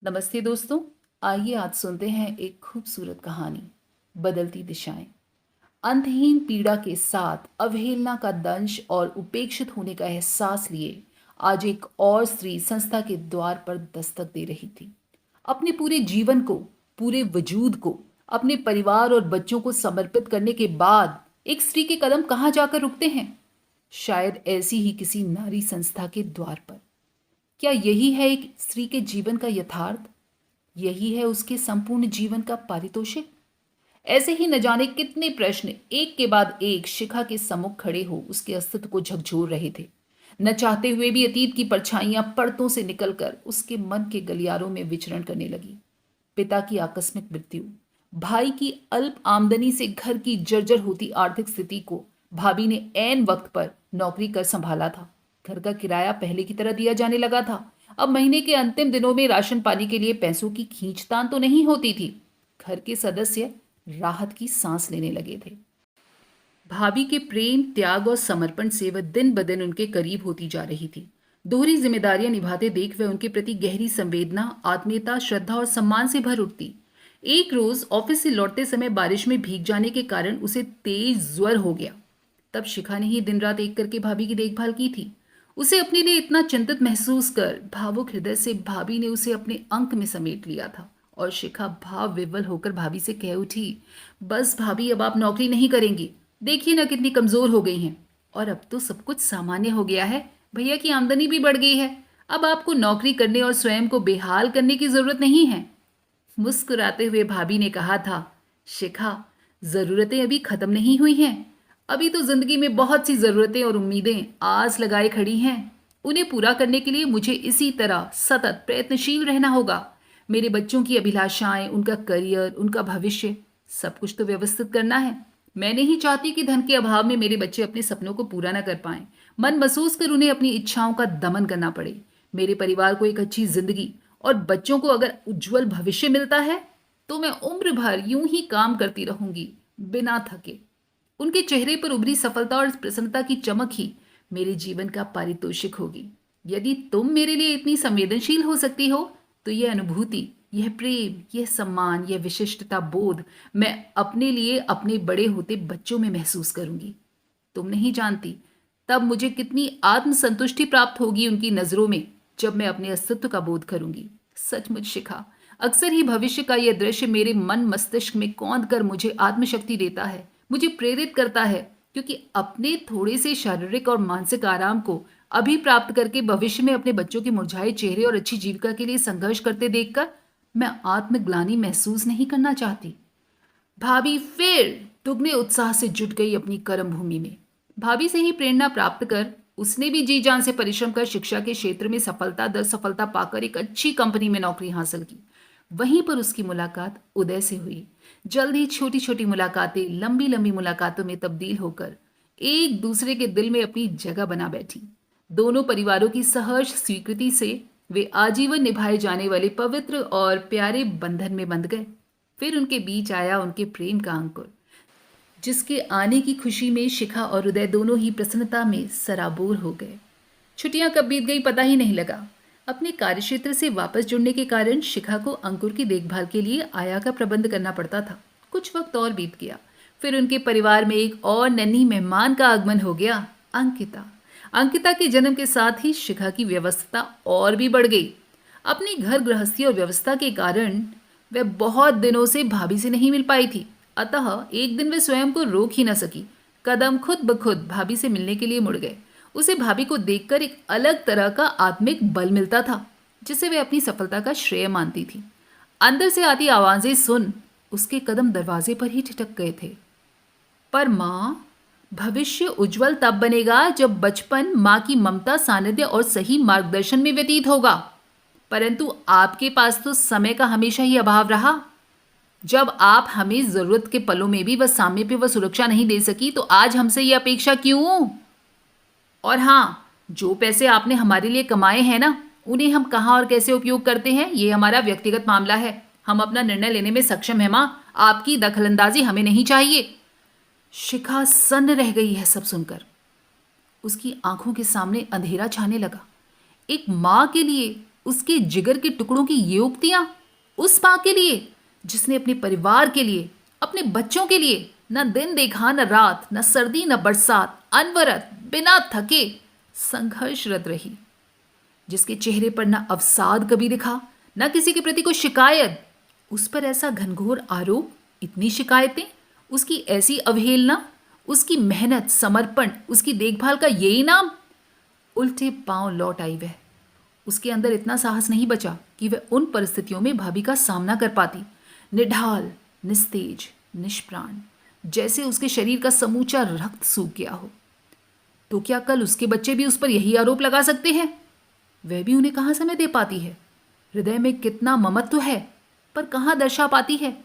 नमस्ते दोस्तों। आइए आज सुनते हैं एक खूबसूरत कहानी, बदलती दिशाएं। अंतहीन पीड़ा के साथ अवहेलना का दंश और उपेक्षित होने का एहसास लिए आज एक और स्त्री संस्था के द्वार पर दस्तक दे रही थी। अपने पूरे जीवन को, पूरे वजूद को, अपने परिवार और बच्चों को समर्पित करने के बाद एक स्त्री के कदम कहाँ जाकर रुकते हैं? शायद ऐसी ही किसी नारी संस्था के द्वार पर। क्या यही है एक स्त्री के जीवन का यथार्थ? यही है उसके संपूर्ण जीवन का पारितोषिक? ऐसे ही न जाने कितने प्रश्न एक के बाद एक शिखा के सम्मुख खड़े हो उसके अस्तित्व को झकझोर रहे थे। न चाहते हुए भी अतीत की परछाइयां पर्दों से निकलकर उसके मन के गलियारों में विचरण करने लगी। पिता की आकस्मिक मृत्यु, भाई की अल्प आमदनी से घर की जर्जर होती आर्थिक स्थिति को भाभी ने ऐन वक्त पर नौकरी कर संभाला था। घर का किराया पहले की तरह दिया जाने लगा था। अब महीने के अंतिम दिनों में राशन पानी के लिए पैसों की खींचतान तो नहीं होती थी। घर के सदस्य राहत की सांस लेने लगे थे। भाभी के प्रेम, त्याग और समर्पण से वह दिन ब दिन उनके करीब होती जा रही थी। दोहरी जिम्मेदारियां निभाते देख वह उनके प्रति गहरी संवेदना, आत्मीयता, श्रद्धा और सम्मान से भर उठती। एक रोज ऑफिस से लौटते समय बारिश में भीग जाने के कारण उसे तेज ज्वर हो गया। तब शिखा ने ही दिन रात एक करके भाभी की देखभाल की थी। उसे अपने लिए इतना चिंतित महसूस कर भावुक हृदय से भाभी ने उसे अपने अंक में समेट लिया था और शिखा भाव विवल होकर भाभी से कह उठी, बस भाभी, अब आप नौकरी नहीं करेंगी। देखिए ना कितनी कमजोर हो गई हैं। और अब तो सब कुछ सामान्य हो गया है। भैया की आमदनी भी बढ़ गई है। अब आपको नौकरी करने और स्वयं को बेहाल करने की जरूरत नहीं है। मुस्कुराते हुए भाभी ने कहा था, शिखा, जरूरतें अभी खत्म नहीं हुई हैं। अभी तो जिंदगी में बहुत सी जरूरतें और उम्मीदें आस लगाए खड़ी हैं। उन्हें पूरा करने के लिए मुझे इसी तरह सतत प्रयत्नशील रहना होगा। मेरे बच्चों की अभिलाषाएं, उनका करियर, उनका भविष्य, सब कुछ तो व्यवस्थित करना है। मैं नहीं चाहती कि धन के अभाव में मेरे बच्चे अपने सपनों को पूरा न कर पाएं। मन महसूस कर उन्हें अपनी इच्छाओं का दमन करना पड़े। मेरे परिवार को एक अच्छी जिंदगी और बच्चों को अगर उज्जवल भविष्य मिलता है तो मैं उम्र भर यूं ही काम करती रहूंगी, बिना थके। उनके चेहरे पर उभरी सफलता और प्रसन्नता की चमक ही मेरे जीवन का पारितोषिक होगी। यदि तुम मेरे लिए इतनी संवेदनशील हो सकती हो तो यह अनुभूति, यह प्रेम, यह सम्मान, यह विशिष्टता बोध मैं अपने लिए अपने बड़े होते बच्चों में महसूस करूंगी। तुम नहीं जानती तब मुझे कितनी आत्मसंतुष्टि प्राप्त होगी उनकी नजरों में, जब मैं अपने अस्तित्व का बोध करूंगी। सचमुच शिखा, अक्सर ही भविष्य का यह दृश्य मेरे मन मस्तिष्क में कौंध कर मुझे आत्मशक्ति देता है, मुझे प्रेरित करता है, क्योंकि अपने थोड़े से शारीरिक और मानसिक आराम को अभी प्राप्त करके भविष्य में अपने बच्चों के मुरझाए चेहरे और अच्छी जीविका के लिए संघर्ष करते देखकर मैं आत्मग्लानि महसूस नहीं करना चाहती। भाभी फिर दुगने उत्साह से जुट गई अपनी कर्म भूमि में। भाभी से ही प्रेरणा प्राप्त कर उसने भी जी जान से परिश्रम कर शिक्षा के क्षेत्र में सफलता दर सफलता पाकर एक अच्छी कंपनी में नौकरी हासिल की। वहीं पर उसकी मुलाकात उदय से हुई। जल्द ही छोटी छोटी मुलाकातें लंबी लंबी मुलाकातों में तब्दील होकर एक दूसरे के दिल में अपनी जगह बना बैठी। दोनों परिवारों की सहर्ष स्वीकृति से वे आजीवन निभाए जाने वाले पवित्र और प्यारे बंधन में बंध गए। फिर उनके बीच आया उनके प्रेम का अंकुर, जिसके आने की खुशी में शिखा और उदय दोनों ही प्रसन्नता में सराबोर हो गए। छुट्टियां कब बीत गई पता ही नहीं लगा। अपने कार्यक्षेत्र से वापस जुड़ने के कारण शिखा को अंकुर की देखभाल के लिए आया का प्रबंध करना पड़ता था। कुछ वक्त और बीत गया। फिर उनके परिवार में एक और नन्ही मेहमान का आगमन हो गया, अंकिता। अंकिता के जन्म के साथ ही शिखा की व्यवस्था और भी बढ़ गई। अपनी घर गृहस्थी और व्यवस्था के कारण वह बहुत दिनों से भाभी से नहीं मिल पाई थी। अतः एक दिन वह स्वयं को रोक ही न सकी। कदम खुद ब खुद भाभी से मिलने के लिए मुड़ गए। उसे भाभी को देखकर एक अलग तरह का आत्मिक बल मिलता था, जिसे वह अपनी सफलता का श्रेय मानती थी। अंदर से आती आवाजें सुन उसके कदम दरवाजे पर ही ठिठक गए थे। पर माँ, भविष्य उज्जवल तब बनेगा जब बचपन माँ की ममता, सानिध्य और सही मार्गदर्शन में व्यतीत होगा। परंतु आपके पास तो समय का हमेशा ही अभाव रहा। जब आप हमें जरूरत के पलों में भी वह सामने पे वह सुरक्षा नहीं दे सकी तो आज हमसे ये अपेक्षा क्यों? और हाँ, जो पैसे आपने हमारे लिए कमाए हैं ना, उन्हें हम कहाँ और कैसे उपयोग करते हैं ये हमारा व्यक्तिगत मामला है। हम अपना निर्णय लेने में सक्षम है माँ। आपकी दखलंदाजी हमें नहीं चाहिए। शिखा सन्न रह गई है सब सुनकर। उसकी आंखों के सामने अंधेरा छाने लगा। एक माँ के लिए उसके जिगर के टुकड़ों की ये उक्तियां उस माँ के लिए जिसने अपने परिवार के लिए, अपने बच्चों के लिए न दिन देखा न रात, न सर्दी न बरसात, अनवरत बिना थके संघर्षरत रही, जिसके चेहरे पर न अवसाद कभी दिखा, न किसी के प्रति कोई शिकायत। उस पर ऐसा घनघोर आरोप, इतनी शिकायतें, उसकी ऐसी अवहेलना, उसकी मेहनत, समर्पण, उसकी देखभाल का यही नाम। उल्टे पांव लौट आई वह। उसके अंदर इतना साहस नहीं बचा कि वह उन परिस्थितियों में भाभी का सामना कर पाती। निढाल, निस्तेज, निष्प्राण, जैसे उसके शरीर का समूचा रक्त सूख गया हो। तो क्या कल उसके बच्चे भी उस पर यही आरोप लगा सकते हैं? वह भी उन्हें कहाँ समय दे पाती है? हृदय में कितना ममत्व है, पर कहाँ दर्शा पाती है?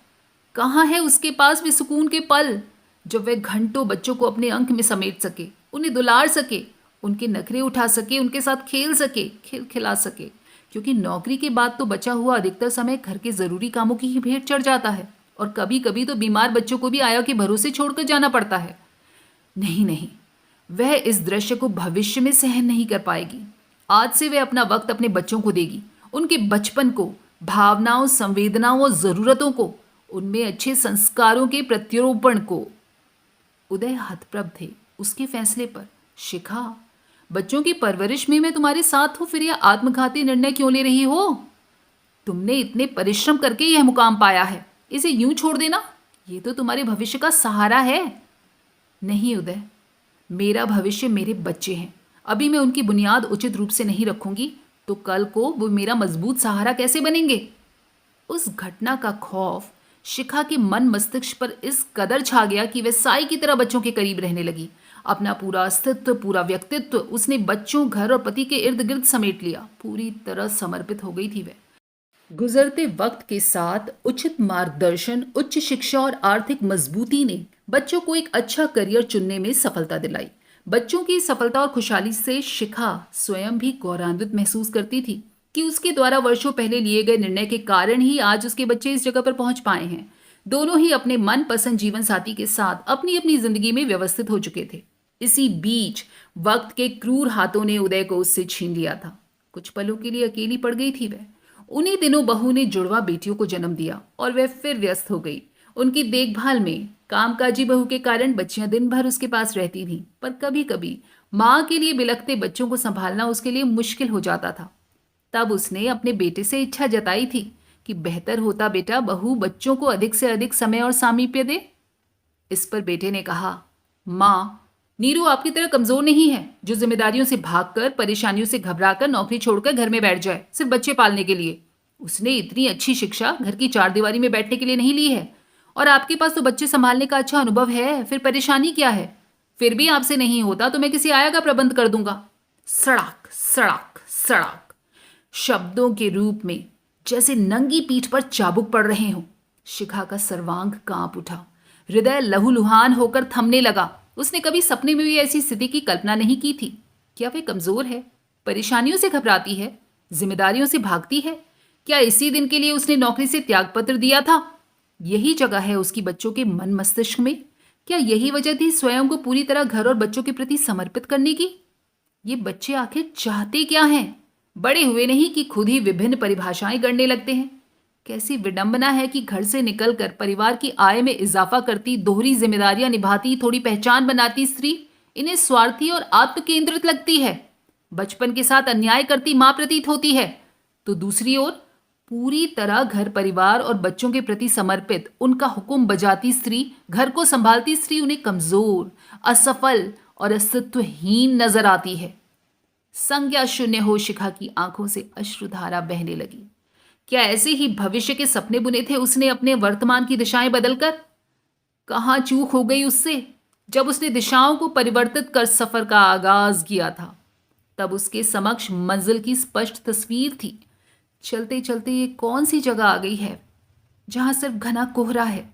कहाँ है उसके पास वे सुकून के पल जब वह घंटों बच्चों को अपने अंक में समेट सके, उन्हें दुलार सके, उनके नखरे उठा सके, उनके साथ खेल सके, खिला सके? क्योंकि नौकरी के बाद तो बचा हुआ अधिकतर समय घर के जरूरी कामों की ही भेंट चढ़ जाता है, और कभी कभी तो बीमार बच्चों को भी आया के भरोसे छोड़कर जाना पड़ता है। नहीं नहीं, वह इस दृश्य को भविष्य में सहन नहीं कर पाएगी। आज से वह अपना वक्त अपने बच्चों को देगी, उनके बचपन को, भावनाओं, संवेदनाओं और जरूरतों को, उनमें अच्छे संस्कारों के प्रत्यारोपण को। उदय हतप्रभ थे उसके फैसले पर। शिखा, बच्चों की परवरिश में मैं तुम्हारे साथ हूं, फिर यह आत्मघाती निर्णय क्यों ले रही हो? तुमने इतने परिश्रम करके यह मुकाम पाया है, इसे यूं छोड़ देना? ये तो तुम्हारे भविष्य का सहारा है। नहीं उदय, मेरा भविष्य मेरे बच्चे हैं। अभी मैं उनकी बुनियाद उचित रूप से नहीं रखूंगी तो कल को वो मेरा मजबूत सहारा कैसे बनेंगे? उस घटना का खौफ शिखा के मन मस्तिष्क पर इस कदर छा गया कि वह साई की तरह बच्चों के करीब रहने लगी। अपना पूरा अस्तित्व, पूरा व्यक्तित्व उसने बच्चों, घर और पति के इर्द गिर्द समेट लिया। पूरी तरह समर्पित हो गई थी वह। गुजरते वक्त के साथ उचित मार्गदर्शन, उच्च शिक्षा और आर्थिक मजबूती ने बच्चों को एक अच्छा करियर चुनने में सफलता दिलाई। बच्चों की सफलता और खुशहाली से शिखा स्वयं भी गौरवान्वित महसूस करती थी कि उसके द्वारा वर्षों पहले लिए गए निर्णय के कारण ही आज उसके बच्चे इस जगह पर पहुंच पाए हैं। दोनों ही अपने मनपसंद जीवन साथी के साथ अपनी अपनी जिंदगी में व्यवस्थित हो चुके थे। इसी बीच वक्त के क्रूर हाथों ने उदय को उससे छीन लिया था। कुछ पलों के लिए अकेली पड़ गई थी वह। उन्हीं दिनों बहू ने जुड़वा बेटियों को जन्म दिया और वह फिर व्यस्त हो गई उनकी देखभाल में। कामकाजी बहू के कारण बच्चियां दिन भर उसके पास रहती थीं, पर कभी कभी माँ के लिए बिलखते बच्चों को संभालना उसके लिए मुश्किल हो जाता था। तब उसने अपने बेटे से इच्छा जताई थी कि बेहतर होता बेटा, बहू बच्चों को अधिक से अधिक समय और सामीप्य दे। इस पर बेटे ने कहा, माँ, नीरू आपकी तरह कमजोर नहीं है जो जिम्मेदारियों से भागकर, परेशानियों से घबराकर नौकरी छोड़कर घर में बैठ जाए सिर्फ बच्चे पालने के लिए। उसने इतनी अच्छी शिक्षा घर की चारदीवारी में बैठने के लिए नहीं ली है, और आपके पास तो बच्चे संभालने का अच्छा अनुभव है, फिर परेशानी क्या है? फिर भी आपसे नहीं होता तो मैं किसी आया का प्रबंध कर दूंगा। सड़क सड़क सड़क, शब्दों के रूप में जैसे नंगी पीठ पर चाबुक पड़ रहे हों। शिखा का सर्वांग कांप उठा, हृदय लहूलुहान होकर थमने लगा। उसने कभी सपने में भी ऐसी स्थिति की कल्पना नहीं की थी। क्या वह कमजोर है, परेशानियों से घबराती है, जिम्मेदारियों से भागती है? क्या इसी दिन के लिए उसने नौकरी से त्यागपत्र दिया था? यही जगह है उसकी बच्चों के मन मस्तिष्क में? क्या यही वजह थी स्वयं को पूरी तरह घर और बच्चों के प्रति समर्पित करने की? ये बच्चे आखिर चाहते क्या हैं? बड़े हुए नहीं कि खुद ही विभिन्न परिभाषाएं गढ़ने लगते हैं। कैसी विडंबना है कि घर से निकलकर परिवार की आय में इजाफा करती, दोहरी जिम्मेदारियां निभाती, थोड़ी पहचान बनाती स्त्री इन्हें स्वार्थी और आत्मकेंद्रित लगती है। बचपन के साथ अन्याय करती मां प्रतीत होती है, तो दूसरी ओर पूरी तरह घर परिवार और बच्चों के प्रति समर्पित, उनका हुक्म बजाती स्त्री, घर को संभालती स्त्री उन्हें कमजोर, असफल और अस्तित्वहीन नजर आती है। संज्ञा शून्य हो शिखा की आंखों से अश्रुधारा बहने लगी। क्या ऐसे ही भविष्य के सपने बुने थे उसने अपने वर्तमान की दिशाएं बदलकर? कहाँ चूक हो गई उससे जब उसने दिशाओं को परिवर्तित कर सफर का आगाज किया था? तब उसके समक्ष मंजिल की स्पष्ट तस्वीर थी। चलते चलते ये कौन सी जगह आ गई है जहां सिर्फ घना कोहरा है,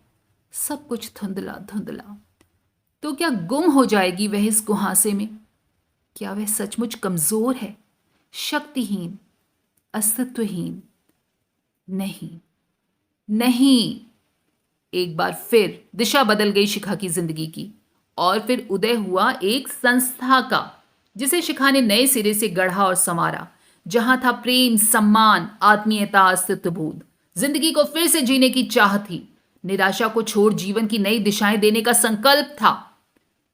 सब कुछ धुंधला धुंधला। तो क्या गुम हो जाएगी वह इस कुहासे में? क्या वह सचमुच कमजोर है, शक्तिहीन, अस्तित्वहीन? नहीं, नहीं। एक बार फिर दिशा बदल गई शिखा की जिंदगी की, और फिर उदय हुआ एक संस्था का जिसे शिखा ने नए सिरे से गढ़ा और संवारा, जहां था प्रेम, सम्मान, आत्मीयता, अस्तित्व बोध। जिंदगी को फिर से जीने की चाह थी। निराशा को छोड़ जीवन की नई दिशाएं देने का संकल्प था।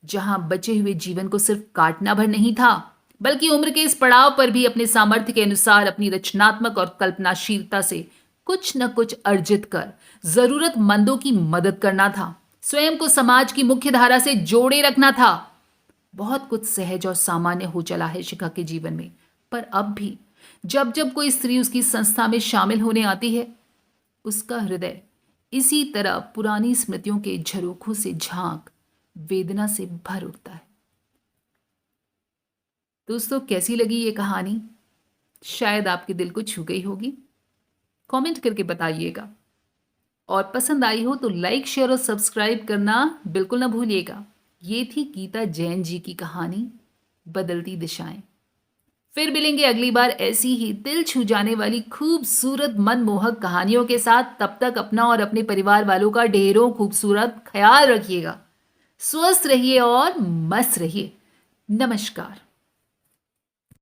जहां बचे हुए जीवन को सिर्फ काटना भर नहीं था, बल्कि उम्र के इस पड़ाव पर भी अपने सामर्थ्य के अनुसार अपनी रचनात्मक और कल्पनाशीलता से कुछ न कुछ अर्जित कर जरूरतमंदों की मदद करना था। स्वयं को समाज की मुख्य धारा से जोड़े रखना था। बहुत कुछ सहज और सामान्य हो चला है शिखा के जीवन में, पर अब भी जब जब कोई स्त्री उसकी संस्था में शामिल होने आती है, उसका हृदय इसी तरह पुरानी स्मृतियों के झरोखों से झांक वेदना से भर उठता है। दोस्तों, कैसी लगी ये कहानी? शायद आपके दिल को छू गई होगी। कमेंट करके बताइएगा। और पसंद आई हो तो लाइक, शेयर और सब्सक्राइब करना बिल्कुल ना भूलिएगा। ये थी गीता जैन जी की कहानी बदलती दिशाएं। फिर मिलेंगे अगली बार ऐसी ही दिल छू जाने वाली खूबसूरत मनमोहक कहानियों के साथ। तब तक अपना और अपने परिवार वालों का ढेरों खूबसूरत ख्याल रखिएगा। स्वस्थ रहिए और मस्त रहिए। नमस्कार।